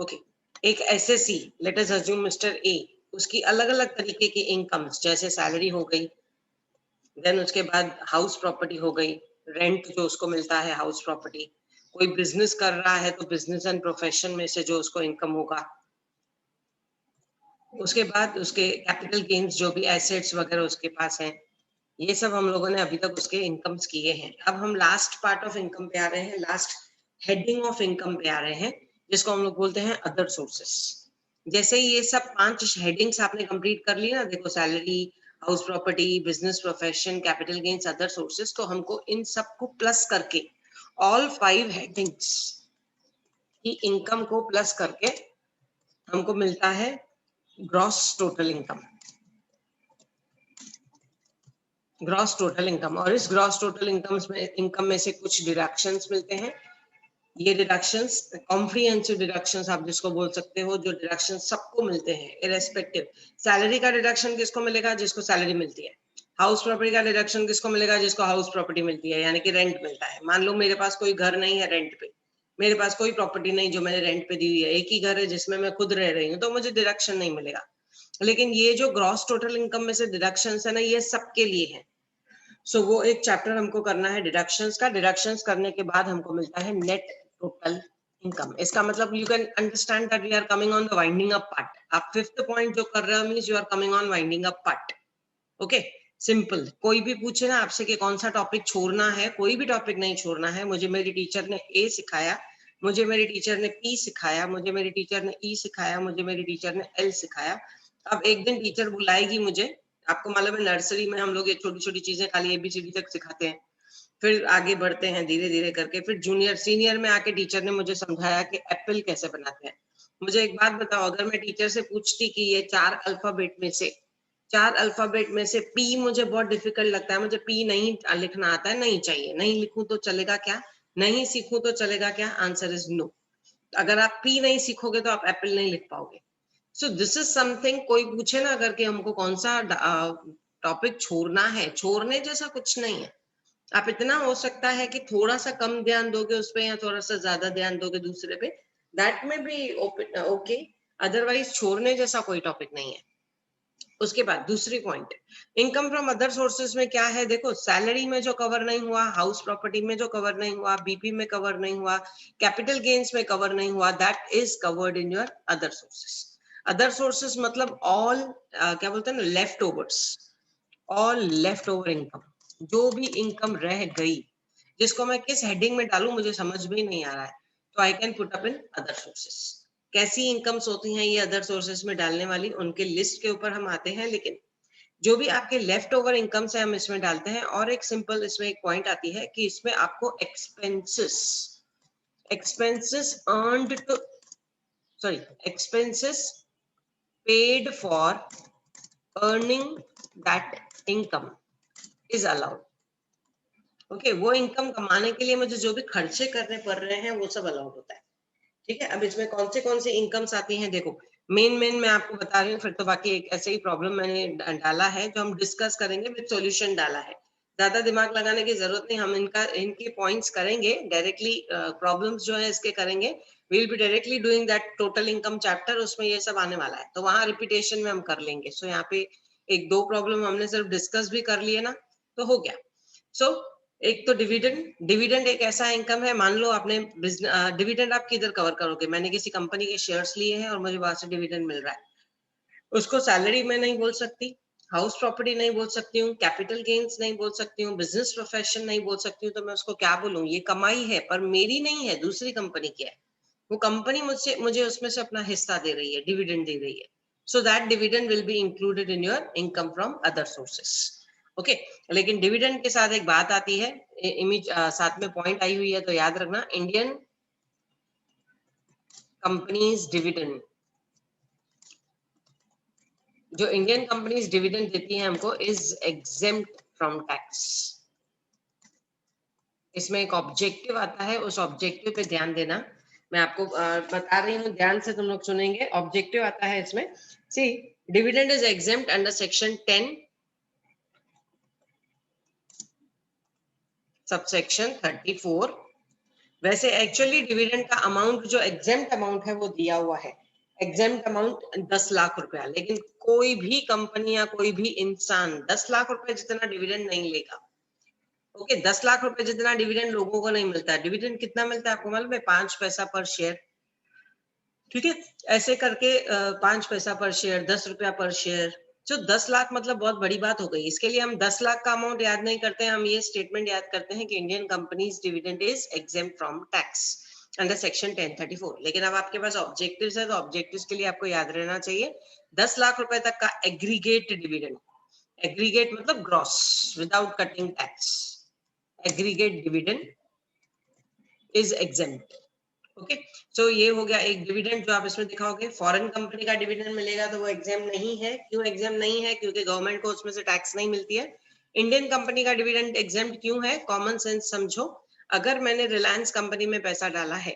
Okay, एक SSC, let us assume mister A, उसकी अलग अलग तरीके की इनकम्स, जैसे सैलरी हो गई, देन उसके बाद हाउस प्रॉपर्टी हो गई, रेंट जो उसको मिलता है हाउस प्रॉपर्टी, कोई बिजनेस कर रहा है तो बिजनेस एंड प्रोफेशन में से जो उसको इनकम होगा, उसके बाद उसके कैपिटल गेन्स जो भी एसेट्स वगैरह उसके पास हैं, ये सब हम लोगों ने अभी तक उसके इनकम्स किए हैं। अब हम लास्ट पार्ट ऑफ इनकम पे आ रहे हैं, लास्ट हेडिंग ऑफ इनकम पे आ रहे हैं, जिसको हम लोग बोलते हैं अदर सोर्सेस। जैसे ही ये सब 5 हेडिंग्स आपने कंप्लीट कर ली ना, देखो salary, house property, business profession, capital gains, other sources, तो हमको इन सबको प्लस करके ऑल 5 हेडिंग्स की इनकम को प्लस करके हमको मिलता है gross total income. Gross total income, और इस ग्रॉस टोटल इनकम में से कुछ डिडक्शंस मिलते हैं। ये डिडक्शंस कॉम्प्रिहेंसिव डिडक्शंस आप जिसको बोल सकते हो, जो डिडक्शंस सबको मिलते हैं इरेस्पेक्टिव। सैलरी का डिडक्शन किसको मिलेगा? जिसको सैलरी मिलती है। हाउस प्रॉपर्टी का डिडक्शन किसको मिलेगा? जिसको हाउस प्रॉपर्टी मिलती है, यानी कि रेंट मिलता है। मान लो मेरे पास कोई घर नहीं है रेंट पे, मेरे पास कोई प्रॉपर्टी नहीं जो मैंने रेंट पे दी हुई है, एक ही घर है जिसमें मैं खुद रह रही हूँ, तो मुझे डिडक्शन नहीं मिलेगा। लेकिन ये जो ग्रॉस टोटल इनकम में से डिडक्शंस है ना, ये सबके लिए है। सो वो एक चैप्टर हमको करना है डिडक्शंस का। डिडक्शंस करने के बाद हमको मिलता है नेट टोटल इनकम। इसका मतलब you can understand that we are coming on the winding up part. आप 5th पॉइंट जो कर रहे हो means you are coming on winding up part. Okay, simple. कोई भी पूछे ना आपसे कि कौन सा टॉपिक छोड़ना है, कोई भी टॉपिक नहीं छोड़ना है। मुझे मेरी टीचर ने ए सिखाया, मुझे मेरी टीचर ने पी सिखाया, मुझे मेरी टीचर ने ई सिखाया, मुझे मेरी टीचर ने एल सिखाया। अब एक दिन टीचर बुलाएगी मुझे, आपको मालूम है नर्सरी में हम लोग ये छोटी छोटी चीजें खाली एबीसीडी तक सिखाते हैं, फिर आगे बढ़ते हैं धीरे धीरे करके, फिर जूनियर सीनियर में आके टीचर ने मुझे समझाया कि एप्पल कैसे बनाते हैं। मुझे एक बात बताओ, अगर मैं टीचर से पूछती कि ये 4 अल्फाबेट में से पी मुझे बहुत डिफिकल्ट लगता है, मुझे पी नहीं लिखना आता है, नहीं चाहिए, नहीं लिखूं तो चलेगा क्या, नहीं सीखूं तो चलेगा क्या? Answer is no. अगर आप पी नहीं सीखोगे तो आप एप्पल नहीं लिख पाओगे। सो दिस इज समथिंग, कोई पूछे ना अगर कि हमको कौन सा टॉपिक छोड़ना है, छोड़ने जैसा कुछ नहीं है। आप इतना हो सकता है कि थोड़ा सा कम ध्यान दोगे उस पे या थोड़ा सा ज्यादा ध्यान दोगे दूसरे पे, दैट में भी ओके। अदरवाइज छोड़ने जैसा कोई टॉपिक नहीं है। उसके बाद दूसरी point, income from other sources में क्या है? देखो, सैलरी में जो कवर नहीं हुआ, हाउस प्रॉपर्टी में जो कवर नहीं हुआ, बीपी में कवर नहीं हुआ, कैपिटल गेन्स में कवर नहीं हुआ, that is covered in your other sources. Other sources मतलब ऑल क्या बोलते हैं ना, left overs, all left over income, जो भी इनकम रह गई, जिसको मैं किस हेडिंग में डालूं मुझे समझ में ही नहीं आ रहा है, तो I can put up in other sources. कैसी इनकम्स होती हैं ये अदर सोर्सेस में डालने वाली, उनके लिस्ट के ऊपर हम आते हैं। लेकिन जो भी आपके लेफ्ट ओवर इनकम से हम इसमें डालते हैं, और एक सिंपल इसमें एक पॉइंट आती है कि इसमें आपको expenses, expenses earned to, sorry, expenses paid for earning that income is allowed. Okay, वो इनकम कमाने के लिए मुझे जो भी खर्चे करने पड़ रहे हैं वो सब अलाउड होता है। ठीक है, अब इसमें कौन से इनकम्स आती हैं, देखो मेन मैं आपको बता रही हूँ, फिर तो बाकी एक ऐसे ही प्रॉब्लम मैंने डाला है जो हम डिस्कस करेंगे, विद सॉल्यूशन डाला है। ज्यादा दिमाग लगाने की जरूरत नहीं, हम इनके पॉइंट्स करेंगे डायरेक्टली, प्रॉब्लम्स जो है इसके करेंगे। We will be directly doing that total income chapter, उसमें ये सब आने वाला है, तो वहां रिपीटेशन में हम कर लेंगे। सो यहाँ पे 1-2 प्रॉब्लम हमने सिर्फ डिस्कस भी कर लिए ना, तो हो गया। सो एक तो डिविडेंड। डिविडेंड एक ऐसा इनकम है, मान लो आपने डिविडेंड आप किधर कवर करोगे? मैंने किसी कंपनी के शेयर्स लिए हैं और मुझे वहां से डिविडेंड मिल रहा है, उसको सैलरी में नहीं बोल सकती, हाउस प्रॉपर्टी नहीं बोल सकती हूँ, कैपिटल गेन्स नहीं बोल सकती हूँ, बिजनेस प्रोफेशन नहीं बोल सकती हूँ, तो मैं उसको क्या बोलूँ? ये कमाई है पर मेरी नहीं है, दूसरी कंपनी की है। वो कंपनी मुझे उसमें से अपना हिस्सा दे रही है, डिविडेंड दे रही है। So that dividend will be included in your income from other sources. Okay, लेकिन डिविडेंड के साथ एक बात आती है, इमेज साथ में पॉइंट आई हुई है, तो याद रखना, इंडियन कंपनीज डिविडेंड, जो इंडियन कंपनीज डिविडेंड देती हैं हमको, इज एग्जेम्प्ट फ्रॉम टैक्स। इसमें एक ऑब्जेक्टिव आता है, उस ऑब्जेक्टिव पे ध्यान देना। मैं आपको बता रही हूँ, ध्यान से तुम लोग सुनेंगे। ऑब्जेक्टिव आता है इसमें, C, dividend is exempt under section 10 subsection 34 वैसे एक्चुअली डिविडेंड का अमाउंट जो एग्जेम्प्ट अमाउंट है वो दिया हुआ है, एग्जेम्प्ट अमाउंट 10 लाख रुपया, लेकिन कोई भी कंपनी या कोई भी इंसान 10 लाख रुपए जितना डिविडेंड नहीं लेगा। ओके, 10 लाख रुपए जितना डिविडेंड लोगों को नहीं मिलता। डिविडेंड कितना मिलता है आपको मालूम है? 5 पैसा पर शेयर। ठीक है, ऐसे करके 5 पैसा पर शेयर, 10 रुपया पर शेयर। जो 10 लाख मतलब बहुत बड़ी बात हो गई। इसके लिए हम 10 लाख का अमाउंट याद नहीं करते हैं, हम ये स्टेटमेंट याद करते हैं कि Indian companies dividend is exempt from tax under section 1034। लेकिन अब आपके पास ऑब्जेक्टिव्स है, तो ऑब्जेक्टिव्स के लिए आपको याद रहना चाहिए 10 लाख रुपए तक का एग्रीगेट डिविडेंड, एग्रीगेट मतलब gross without cutting tax, aggregate dividend is exempt. Okay, so ये हो गया एक डिविडेंड जो आप इसमें दिखाओगे। फॉरेन कंपनी का डिविडेंड मिलेगा तो वो एग्जाम नहीं है। क्यों एग्जाम नहीं है? क्योंकि गवर्नमेंट को उसमें से टैक्स नहीं मिलती है। इंडियन कंपनी का डिविडेंड एग्जाम क्यों है? कॉमन सेंस समझो। अगर मैंने रिलायंस कंपनी में पैसा डाला है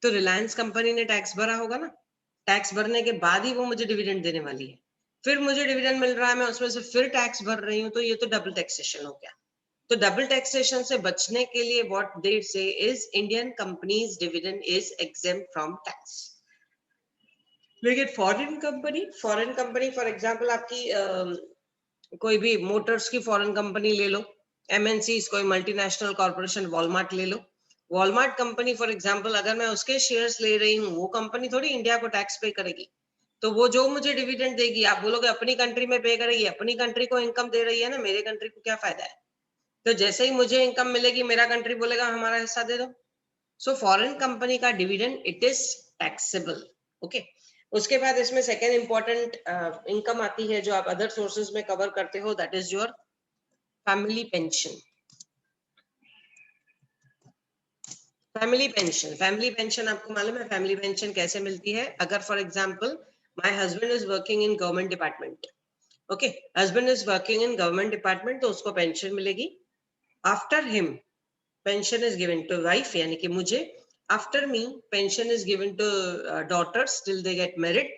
तो रिलायंस कंपनी ने टैक्स भरा होगा ना, टैक्स भरने के बाद ही वो मुझे डिविडेंड देने वाली है। फिर मुझे डिविडेंड मिल रहा है, मैं उसमें से फिर टैक्स भर रही हूँ, तो ये तो डबल टैक्सेशन हो गया। तो डबल टैक्सेशन से बचने के लिए व्हाट दे से is Indian companies dividend is exempt from tax. लेकिन फॉरेन कंपनी फॉर एग्जांपल आपकी कोई भी मोटर्स की फॉरेन कंपनी ले लो, एमएनसी, कोई मल्टीनेशनल कॉर्पोरेशन, वॉलमार्ट ले लो। वॉलमार्ट कंपनी फॉर एग्जांपल अगर मैं उसके शेयर्स ले रही हूँ, वो कंपनी थोड़ी इंडिया को टैक्स पे करेगी। तो वो जो मुझे डिविडेंड देगी, आप बोलोगे अपनी कंट्री में पे करेगी, अपनी कंट्री को इनकम दे रही है ना, मेरे कंट्री को क्या फायदा है? तो जैसे ही मुझे इनकम मिलेगी, मेरा कंट्री बोलेगा हमारा हिस्सा दे दो। सो फॉरेन कंपनी का dividend it is taxable. Okay, उसके बाद इसमें सेकेंड इंपॉर्टेंट इनकम आती है जो आप अदर सोर्सेज में कवर करते हो, that is your family pension. Family pension आपको मालूम है फैमिली पेंशन कैसे मिलती है? अगर for example my husband is working in government department, okay, husband is working in government department, तो उसको पेंशन मिलेगी। After him pension is given to wife, यानी कि मुझे, after me pension is given to daughters till they get married,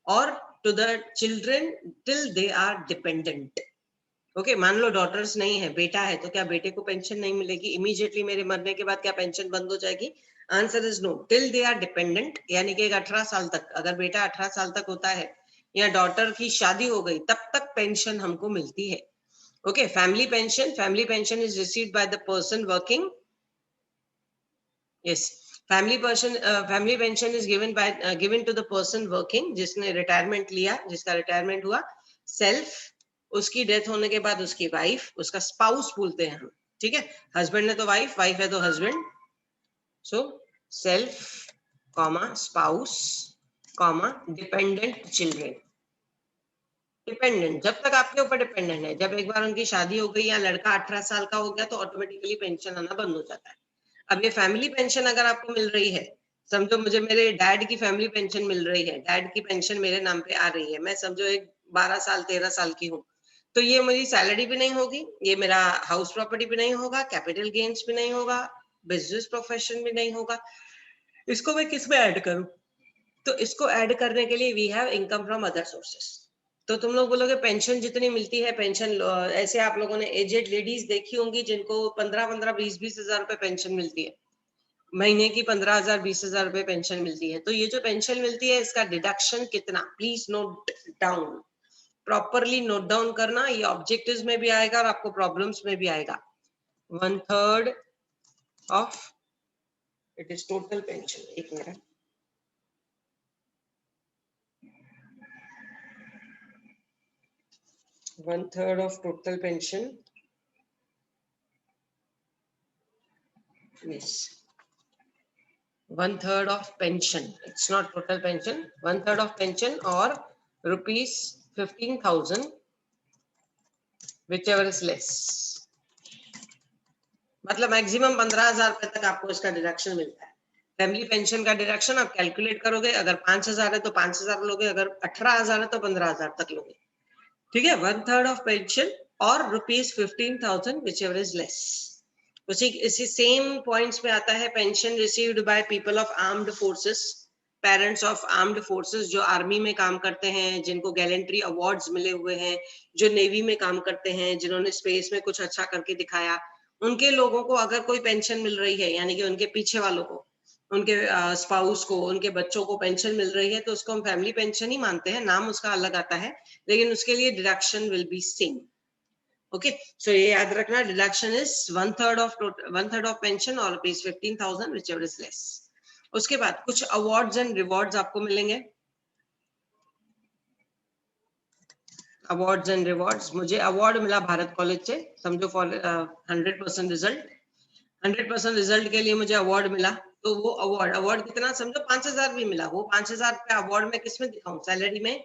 or to the children till they are dependent. Okay, मान लो daughters नहीं है, बेटा है, तो क्या बेटे को पेंशन नहीं मिलेगी? इमीडिएटली मेरे मरने के बाद क्या पेंशन बंद हो जाएगी? Answer is no, till they are dependent, यानी कि 18 साल तक, अगर बेटा 18 साल तक होता है या डॉटर की शादी हो गई, तब तक पेंशन हमको मिलती है। Okay, family pension is received by the person working. Yes, family pension is given to the person working, जिसने रिटायरमेंट लिया, जिसका रिटायरमेंट हुआ, सेल्फ, उसकी डेथ होने के बाद उसकी वाइफ, उसका स्पाउस बोलते हैं हम। ठीक है, हस्बैंड है तो वाइफ, वाइफ है तो husband. So self comma spouse comma dependent children. Dependent जब तक आपके ऊपर डिपेंडेंट है, जब एक बार उनकी शादी हो गई या लड़का 18 साल का हो गया तो ऑटोमेटिकली पेंशन आना बंद हो जाता है। अब ये फैमिली पेंशन अगर आपको मिल रही है, समझो मुझे मेरे डैड की फैमिली पेंशन मिल रही है, डैड की पेंशन मेरे नाम पे आ रही है, मैं समझो एक 12 साल 13 साल की हूँ, तो ये मेरी सैलरी भी नहीं होगी, ये मेरा हाउस प्रॉपर्टी भी नहीं होगा, कैपिटल गेन्स भी नहीं होगा, बिजनेस प्रोफेशन भी नहीं होगा। इसको मैं किस में ऐड करूं? तो इसको ऐड करने के लिए we have income from other sources. तो तुम लोग बोलोगे पेंशन जितनी मिलती है, पेंशन ऐसे आप लोगों ने एजेड लेडीज देखी होंगी जिनको 15-15 20-20 हजार रुपए पेंशन मिलती है, महीने की 15,000 20,000 रुपए पेंशन मिलती है। तो ये जो पेंशन मिलती है इसका डिडक्शन कितना, please note down, properly note down करना, ये ऑब्जेक्टिव्स में भी आएगा और आपको प्रॉब्लम्स में भी आएगा। 1/3 of it is total pension. एक मिनट, one third of total pension, yes, 1/3 of pension, it's not total pension, 1/3 of pension or rupees 15,000 whichever is less, मतलब मैक्सिमम 15,000 रुपए तक आपको इसका डिडक्शन मिलता है। फैमिली पेंशन का डिडक्शन आप कैलकुलेट करोगे, अगर 5,000 है तो 5,000 लोगे, अगर 18,000 है तो 15,000 तक लोगे। ठीक है, 1/3 ऑफ पेंशन और रुपीज 15,000 whichever is less। इसी सेम पॉइंट्स में आता है pension received by people of armed forces, parents of armed forces जो आर्मी में काम करते हैं, जिनको गैलेंट्री अवार्ड्स मिले हुए हैं, जो नेवी में काम करते हैं, जिन्होंने स्पेस में कुछ अच्छा करके दिखाया, उनके लोगों को अगर कोई पेंशन मिल रही है, यानी कि उनके पीछे वालों को, उनके स्पाउस को, उनके बच्चों को पेंशन मिल रही है, तो उसको हम फैमिली पेंशन ही मानते हैं, नाम उसका अलग आता है, लेकिन उसके लिए deduction will be same. Okay, so ये याद रखना, डिडक्शन इज 1/3 ऑफ पेंशन और ₹15,000 व्हिचएवर इज लेस। उसके बाद कुछ अवार्ड्स एंड रिवॉर्ड्स आपको मिलेंगे। अवार्ड्स एंड रिवॉर्ड्स, मुझे अवार्ड मिला भारत कॉलेज से, समझो फॉर 100% रिजल्ट, 100% रिजल्ट के लिए मुझे अवार्ड मिला, तो वो अवार्ड कितना, समझो 5,000 भी मिला, वो 5,000 रुपया अवार्ड में किसमें दिखाऊं, सैलरी में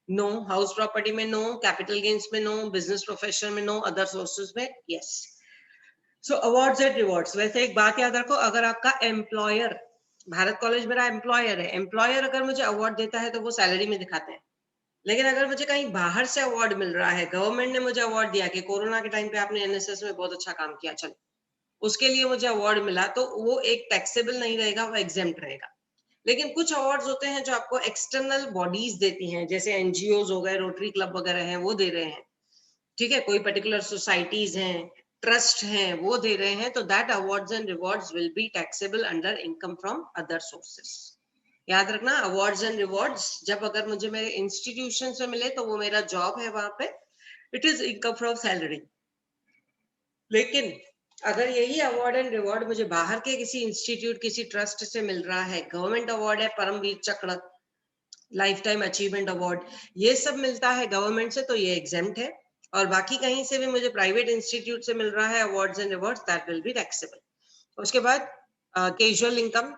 नो, हाउस प्रॉपर्टी में नो, कैपिटल गेन्स में नो, बिजनेस प्रोफेशन में नो, अदर सोर्सेज में yes. So awards and rewards. वैसे एक बात याद रखो, अगर आपका एम्प्लॉयर, भारत कॉलेज मेरा एम्प्लॉयर है, एम्प्लॉयर अगर मुझे अवार्ड देता है तो वो सैलरी में दिखाते हैं, लेकिन अगर मुझे कहीं बाहर से अवार्ड मिल रहा है, गवर्नमेंट ने मुझे अवार्ड दिया कि कोरोना के टाइम पे आपने एनएसएस में बहुत अच्छा काम किया, चलो उसके लिए मुझे अवार्ड मिला, तो वो एक टैक्सेबल नहीं रहेगा, वो एग्जेम्प्ट रहेगा। लेकिन कुछ अवार्ड्स होते हैं जो आपको एक्सटर्नल बॉडीज देती हैं, जैसे एनजीओज हो गए, रोटरी क्लब वगैरह हैं, वो दे रहे हैं, ठीक है, कोई पर्टिकुलर सोसाइटीज हैं, ट्रस्ट हैं, वो दे रहे हैं, तो that awards and rewards will be taxable under income from other sources. याद रखना, अवार्ड्स एंड रिवॉर्ड्स जब अगर मुझे मेरे इंस्टीट्यूशन से मिले तो वो मेरा जॉब है, वहां पे it is income from salary. लेकिन अगर यही अवार्ड एंड रिवॉर्ड मुझे बाहर के किसी इंस्टीट्यूट, किसी ट्रस्ट से मिल रहा है, गवर्नमेंट अवार्ड है, परमवीर चक्र, लाइफ टाइम अचीवमेंट अवार्ड, ये सब मिलता है गवर्नमेंट से, तो ये एग्जेम्प्ट है। और बाकी कहीं से भी मुझे प्राइवेट इंस्टीट्यूट से मिल रहा है awards and rewards, that will be taxable. उसके बाद कैजुअल इनकम,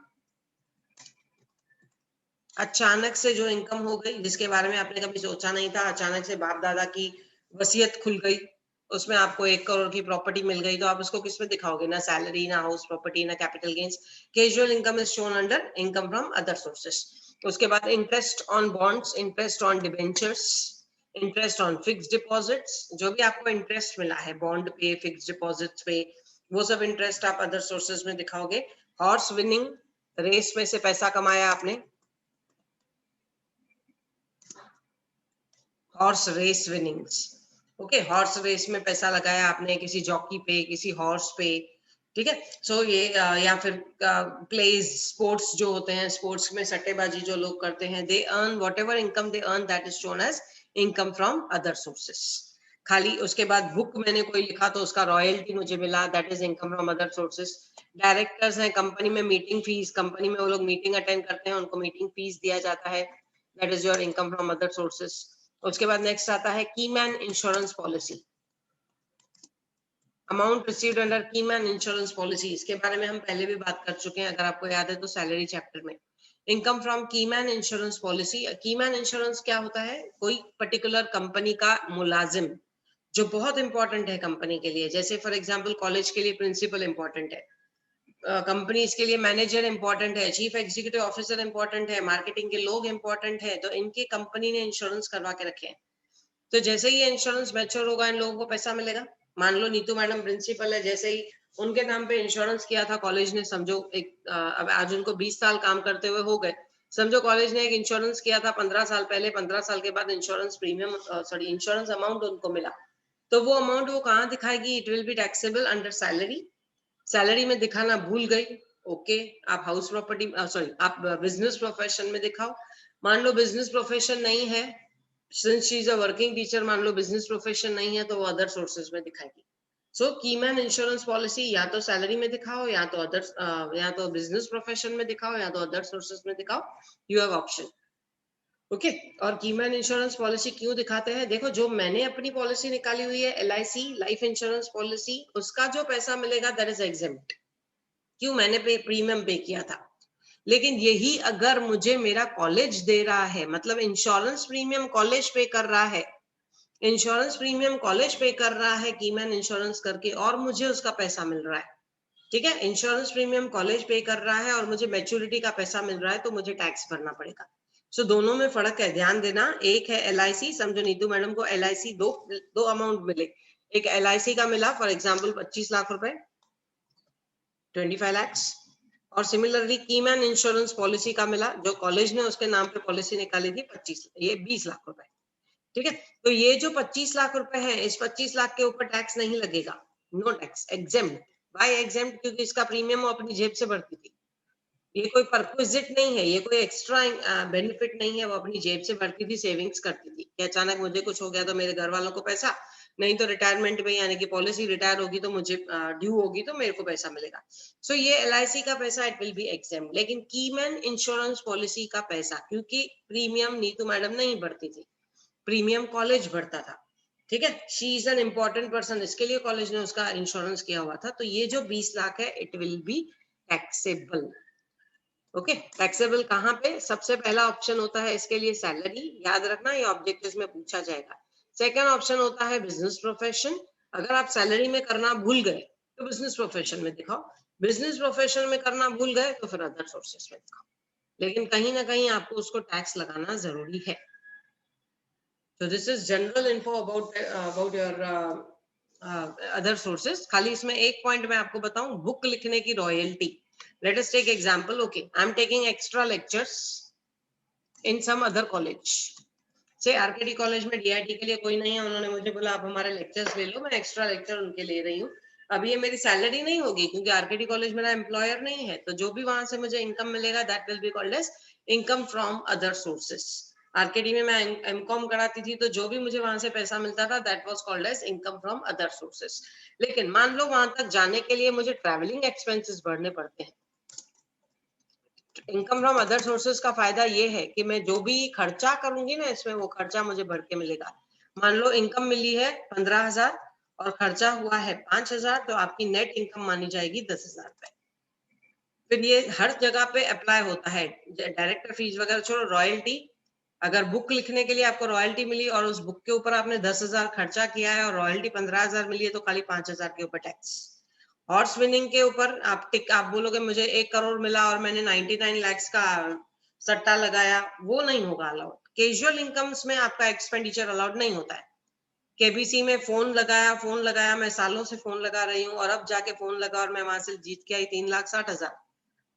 अचानक से जो इनकम हो गई, जिसके बारे में आपने कभी सोचा नहीं था, अचानक से बाप दादा की वसीयत खुल गई, उसमें आपको 1 करोड़ की प्रॉपर्टी मिल गई, तो आप उसको किस में दिखाओगे, ना सैलरी, ना हाउस प्रॉपर्टी, ना capital gains. Casual income is shown under income from other sources. उसके बाद interest on bonds, interest on debentures, interest on fix deposits, जो भी आपको इंटरेस्ट मिला है बॉन्ड पे, फिक्स डिपॉजिट्स पे, वो सब इंटरेस्ट आप अदर सोर्सेज में दिखाओगे। हॉर्स विनिंग, रेस में से पैसा कमाया आपने, horse race winnings, okay, horse race में पैसा लगाया आपने, किसी जॉकी पे, किसी हॉर्स पे, ठीक है। सो ये या फिर प्लेज, स्पोर्ट्स जो होते हैं, स्पोर्ट्स में सट्टेबाजी जो लोग करते हैं, they earn whatever income they earn, that is shown as income from other sources. खाली उसके बाद बुक मैंने कोई लिखा तो उसका रॉयल्टी मुझे मिला, that is income from other sources. Directors हैं कंपनी में, मीटिंग फीस, कंपनी में वो लोग मीटिंग अटेंड करते हैं, उनको मीटिंग फीस दिया जाता है, that is your income from other sources. उसके बाद नेक्स्ट आता है keyman insurance policy, amount received under keyman insurance policy, इसके बारे में हम पहले भी बात कर चुके हैं, अगर आपको याद है तो सैलरी चैप्टर में। Income from keyman insurance policy, keyman insurance क्या होता है, कोई पर्टिकुलर कंपनी का मुलाजिम जो बहुत इंपॉर्टेंट है कंपनी के लिए, जैसे फॉर एग्जांपल कॉलेज के लिए प्रिंसिपल इंपॉर्टेंट है, कंपनीज के लिए मैनेजर इंपॉर्टेंट है, चीफ एग्जीक्यूटिव ऑफिसर इंपॉर्टेंट है, मार्केटिंग के लोग इंपॉर्टेंट है, तो इनके कंपनी ने इंश्योरेंस करवा के रखे हैं। तो जैसे ही इंश्योरेंस मैच्योर होगा, इन लोगों को पैसा मिलेगा। मान लो नीतू मैडम प्रिंसिपल है, जैसे ही उनके नाम पे इंश्योरेंस किया था कॉलेज ने, समझो एक अब आज उनको 20 साल काम करते हुए हो गए, समझो कॉलेज ने एक इंश्योरेंस किया था 15 साल पहले, 15 साल के बाद insurance premium sorry insurance amount उनको मिला, तो वो अमाउंट वो कहाँ दिखाएगी, it will be taxable under salary. Salary में दिखाना भूल गई, ओके, आप हाउस प्रॉपर्टी सॉरी आप बिजनेस प्रोफेशन में दिखाओ। मान लो बिजनेस प्रोफेशन नहीं है, since she is a working teacher, मान लो बिजनेस प्रोफेशन नहीं है, तो वो अदर सोर्सेज में दिखाएगी। सो कीमैन इंश्योरेंस पॉलिसी या तो सैलरी में दिखाओ, या तो अदर या तो बिजनेस प्रोफेशन में दिखाओ, या तो अदर सोर्सेज में दिखाओ, यू हैव ऑप्शन, ओके। और कीमैन इंश्योरेंस पॉलिसी क्यों दिखाते हैं, देखो जो मैंने अपनी पॉलिसी निकाली हुई है LIC लाइफ इंश्योरेंस पॉलिसी, उसका जो पैसा मिलेगा दैट इज एग्जेम्प्ट, क्यों, मैंने प्रीमियम पे किया था। लेकिन यही अगर मुझे मेरा कॉलेज दे रहा है, मतलब इंश्योरेंस प्रीमियम कॉलेज पे कर रहा है, इंश्योरेंस प्रीमियम कॉलेज पे कर रहा है कीमैन इंश्योरेंस करके, और मुझे उसका पैसा मिल रहा है, ठीक है, इंश्योरेंस प्रीमियम कॉलेज पे कर रहा है और मुझे मैच्योरिटी का पैसा मिल रहा है, तो मुझे टैक्स भरना पड़ेगा। सो दोनों में फर्क है, ध्यान देना। एक है LIC, समझो नीतू मैडम को LIC दो अमाउंट मिले, एक LIC का मिला फॉर एग्जाम्पल 25 लाख रुपए, 25 lakhs, और सिमिलरली कीमैन इंश्योरेंस पॉलिसी का मिला, जो कॉलेज ने उसके नाम पे पॉलिसी निकाली थी 20 लाख रुपए, ठीक है। तो ये जो 25 लाख रुपए है, इस 25 लाख के ऊपर टैक्स नहीं लगेगा, no tax, exempt. By exempt क्योंकि इसका प्रीमियम वो अपनी जेब से भरती थी, ये कोई परक्विजिट नहीं है, ये कोई एक्स्ट्रा बेनिफिट नहीं है, वो अपनी जेब से भरती थी, सेविंग्स करती थी कि अचानक मुझे कुछ हो गया तो मेरे घर वालों को पैसा, नहीं तो रिटायरमेंट में यानी कि पॉलिसी रिटायर होगी तो मुझे ड्यू होगी तो मेरे को पैसा मिलेगा। सो ये एलआईसी का पैसा इट विल बी एग्जेम्प्ट। लेकिन कीमैन इंश्योरेंस पॉलिसी का पैसा, क्योंकि प्रीमियम नीतू मैडम नहीं भरती थी, प्रीमियम कॉलेज भरता था, ठीक है, she is an important person, इसके लिए कॉलेज ने उसका इंश्योरेंस किया हुआ था, तो ये जो 20 लाख है it will be taxable. Okay, taxable कहाँ पे? सबसे पहला ऑप्शन होता है इसके लिए सैलरी, याद रखना ये ऑब्जेक्टिव्स में पूछा जाएगा। सेकंड ऑप्शन होता है बिजनेस प्रोफेशन, अगर आप सैलरी में करना भूल गए तो बिजनेस प्रोफेशन में दिखाओ, बिजनेस प्रोफेशन में करना भूल गए तो फिर अदर सोर्सेस में दिखाओ, लेकिन कहीं ना कहीं आपको उसको टैक्स लगाना जरूरी है। तो this is general info about your other sources. खाली इसमें एक पॉइंट मैं आपको बताऊं, बुक लिखने की royalty. Let us take example. Okay, I'm taking extra lectures in some other college. Say RKD college में डीआईटी के लिए कोई नहीं है, उन्होंने मुझे बोला आप हमारे लेक्चर्स ले लो, मैं एक्स्ट्रा लेक्चर उनके ले रही हूँ। अब ये मेरी सैलरी नहीं होगी क्योंकि आरकेडी कॉलेज मेरा एम्प्लॉयर नहीं है, तो जो भी वहां से मुझे इनकम मिलेगा that will be called as income from other sources. RKD में मैं एमकॉम कराती थी, तो जो भी मुझे वहां से पैसा मिलता था that was called as income from other sources. लेकिन मान लो वहां तक जाने के लिए मुझे ट्रैवलिंग एक्सपेंसेस भरने पड़ते हैं, इनकम फ्रॉम अदर सोर्सेज का फायदा ये है कि मैं जो भी खर्चा करूंगी ना इसमें, वो खर्चा मुझे भर के मिलेगा। मान लो इनकम मिली है 15,000 और खर्चा हुआ है 5,000, तो आपकी नेट इनकम मानी जाएगी 10,000 रुपए। फिर ये हर जगह पे अप्लाई होता है, डायरेक्टर फीस वगैरह छोड़ो, रॉयल्टी। अगर बुक लिखने के लिए आपको रॉयल्टी मिली और उस बुक के ऊपर आपने 10,000 खर्चा किया है और रॉयल्टी 15,000 मिली है, तो खाली 5,000 के ऊपर टैक्स। हॉर्स विनिंग के ऊपर आप बोलोगे मुझे 1 करोड़ मिला और मैंने 99 लाख का सट्टा लगाया, वो नहीं होगा अलाउड। कैजुअल इनकम्स में आपका एक्सपेंडिचर अलाउड नहीं होता है। केबीसी में फोन लगाया, मैं सालों से फोन लगा रही हूँ और अब जाके फोन लगा और मैं वहां से जीत के आई 3,60,000,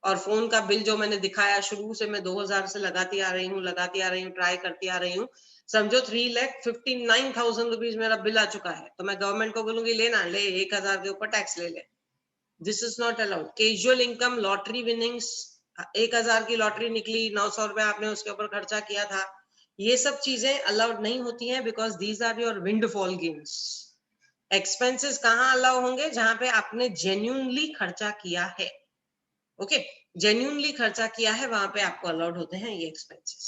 और फोन का बिल जो मैंने दिखाया शुरू से मैं 2,000 से लगाती आ रही हूँ, ट्राई करती आ रही हूँ, समझो 3,59,000 रुपीज मेरा बिल आ चुका है, तो मैं गवर्नमेंट को बोलूंगी लेना ले 1,000 के ऊपर टैक्स ले ले। This is not allowed. Casual income, lottery winnings, 1,000 की लॉटरी निकली, 900 रुपए आपने उसके ऊपर खर्चा किया था, ये सब चीजें अलाउड नहीं होती हैं, because these are your windfall gains. Expenses कहाँ अलाउ होंगे? जहां पे आपने जेन्यूनली खर्चा किया है। ओके, जेन्यूनली खर्चा किया है वहां पे आपको अलाउड होते हैं ये एक्सपेंसेस।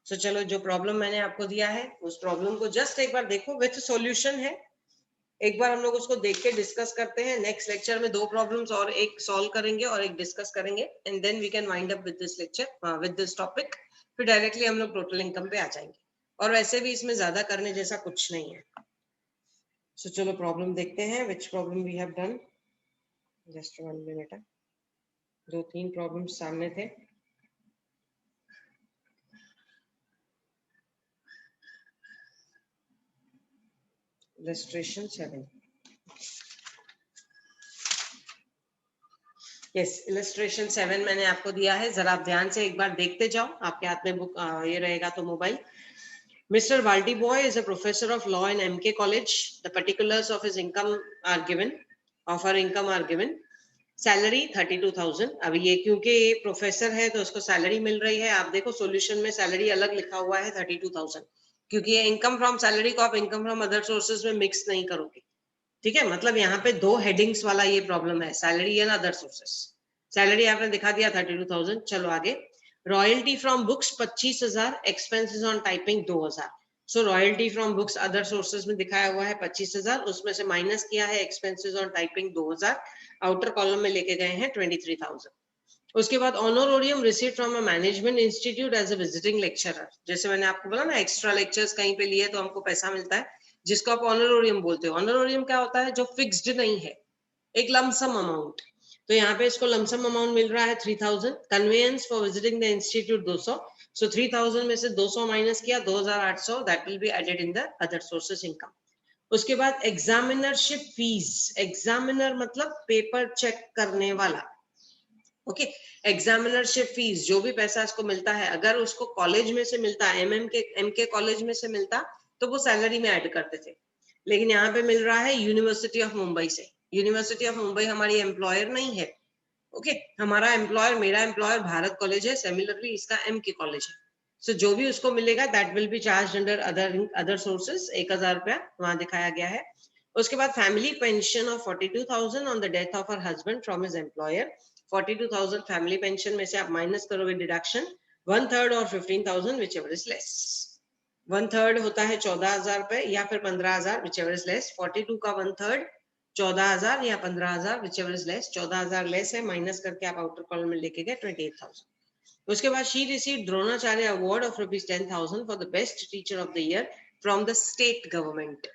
सो चलो, जो प्रॉब्लम मैंने आपको दिया है उस प्रॉब्लम को जस्ट एक बार देखो, विथ सॉल्यूशन है, एक बार हम लोग उसको देख के डिस्कस करते हैं। नेक्स्ट लेक्चर में 2 प्रॉब्लम्स और एक सॉल्व करेंगे और एक डिस्कस करेंगे, and then we can wind up with this lecture, with this topic. फिर डायरेक्टली हम लोग टोटल इनकम पे आ जाएंगे, और वैसे भी इसमें ज्यादा करने जैसा कुछ नहीं है। सो चलो प्रॉब्लम देखते हैं, which problem we have done. Just 1 minute, 2-3 problem सामने थे। इलस्ट्रेशन 7, यस, इलस्ट्रेशन 7 मैंने आपको दिया है, जरा आप ध्यान से एक बार देखते जाओ, आपके हाथ में बुक ये रहेगा तो mobile. Mr. Valdiboy is a professor of law in MK College. The particulars of his income are given, of her income are given. Salary 32,000. अब ये क्योंकि ये प्रोफेसर है तो उसको सैलरी मिल रही है। आप देखो सॉल्यूशन में सैलरी अलग लिखा हुआ है 32,000, क्योंकि ये इनकम फ्रॉम सैलरी को आप इनकम फ्रॉम अदर सोर्सेज में मिक्स नहीं करोगे, ठीक है। मतलब यहाँ पे 2 हेडिंग्स वाला ये प्रॉब्लम है, salary and other sources. Salary आपने दिखा दिया 32,000। चलो आगे, royalty from books 25,000, expenses on typing 2,000। So royalty from books other sources में दिखाया हुआ है 25,000, उसमें से माइनस किया है expenses on typing 2,000, outer column में लेके गए हैं 23,000। उसके बाद honorarium receive from a management institute as a visiting lecturer. जैसे मैंने आपको बोला ना, एक्स्ट्रा लेक्चर्स कहीं पे लिए तो हमको पैसा मिलता है, जिसको आप ऑनरोरियम बोलते हो। ऑनरोरियम क्या होता है? जो फिक्स्ड नहीं है, एक लमसम अमाउंट। तो यहाँ पे इसको लमसम अमाउंट मिल रहा है 3,000। Conveyance for visiting the institute 200। So 3,000 में से 200 माइनस किया, 2,800, that will be added in the other sources income. उसके बाद एग्जामिनरशिप फीस, एग्जामिनर मतलब पेपर चेक करने वाला, ओके। एग्जामिनरशिप फीस, जो भी पैसा इसको मिलता है, अगर उसको कॉलेज में से मिलता है, एमके कॉलेज में से मिलता, तो वो सैलरी में ऐड करते थे। लेकिन यहाँ पे मिल रहा है यूनिवर्सिटी ऑफ मुंबई से। यूनिवर्सिटी ऑफ मुंबई हमारी एम्प्लॉयर नहीं है, ओके हमारा एम्प्लॉयर, मेरा एम्प्लॉयर भारत कॉलेज है, सिमिलरली इसका एम के कॉलेज है। सो जो भी उसको मिलेगा that will B charge under other sources, 1000 रुपया वहां दिखाया गया है। उसके बाद family pension of 42,000 on the death of her husband from his employer. 42,000 family pension में से आप माइनस करोगे डिडक्शन 1/3 और 15,000 विच एवर इज लेस। 1/3 होता है 14,000 रुपए या फिर 15,000 विच एवर इज लेस। 42 का 1/3 14,000 या 15,000 which ever is less. 14,000 less है, माइनस करके आप आउटर कॉलम में लेके गए 28,000। उसके बाद she received Dronacharya award of ₹10,000 for the best teacher of the year from the state government.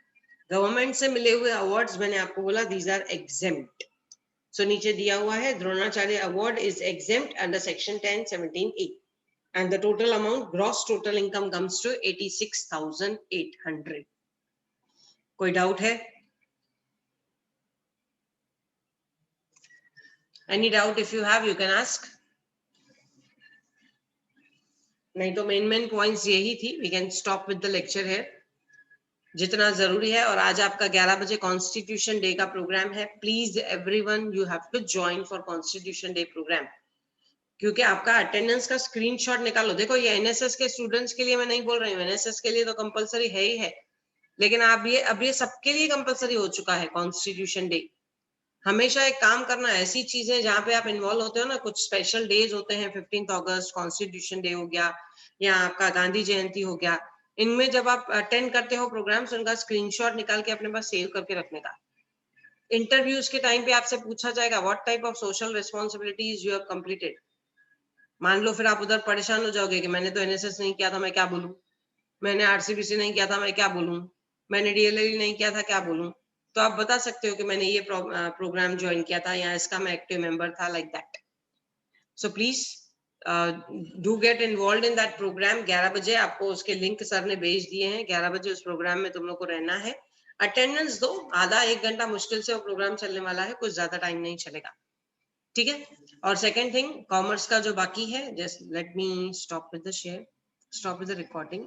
Government से मिले हुए अवार्ड्स मैंने आपको बोला दीज आर एग्जेम्प्ट। सो नीचे दिया हुआ है Dronacharya award is exempt under section 10(17)(a) and the total amount, gross total income comes to 86,800. कोई डाउट है? Any doubt if you have, you can ask. नहीं तो मेन पॉइंट्स यही थी। We can stop with the lecture here. जितना जरूरी है, और आज आपका 11 बजे कॉन्स्टिट्यूशन डे का प्रोग्राम है। Please everyone you have to join for Constitution Day program, क्योंकि आपका अटेंडेंस का स्क्रीनशॉट निकालो। देखो ये एनएसएस के स्टूडेंट्स के लिए मैं नहीं बोल रही हूँ, एनएसएस के लिए तो कंपलसरी है ही है, लेकिन अब ये सबके लिए कंपलसरी हो चुका है कॉन्स्टिट्यूशन डे। हमेशा एक काम करना, ऐसी चीजें जहाँ पे आप इन्वॉल्व होते हो ना, कुछ स्पेशल डेज होते हैं, 15 अगस्त कॉन्स्टिट्यूशन डे हो गया या आपका गांधी जयंती हो गया, इनमें जब आप अटेंड करते हो प्रोग्राम्स, उनका स्क्रीनशॉट निकाल के अपने पास सेव करके रखने का। इंटरव्यूज के टाइम पे आपसे पूछा जाएगा what type of social responsibilities you have completed. मान लो फिर आप उधर परेशान हो जाओगे कि मैंने तो एनएसएस नहीं किया था, मैं क्या बोलूं, मैंने आरसीबीसी नहीं किया था, मैं क्या बोलूं, मैंने डीएलएल नहीं किया था, क्या बोलूं। तो आप बता सकते हो कि मैंने ये प्रोग्राम ज्वाइन किया था या इसका मैं एक्टिव मेंबर था, like that. So please do get involve in that program. 11 बजे आपको उसके लिंक सर ने भेज दिए हैं। 11 बजे उस प्रोग्राम में तुम लोग को रहना है। अटेंडेंस दो, आधा 1 घंटा मुश्किल से वो प्रोग्राम चलने वाला है, कुछ ज्यादा टाइम नहीं चलेगा, ठीक है। और सेकेंड थिंग, कॉमर्स का जो बाकी है, just let me stop with the share, stop with the recording.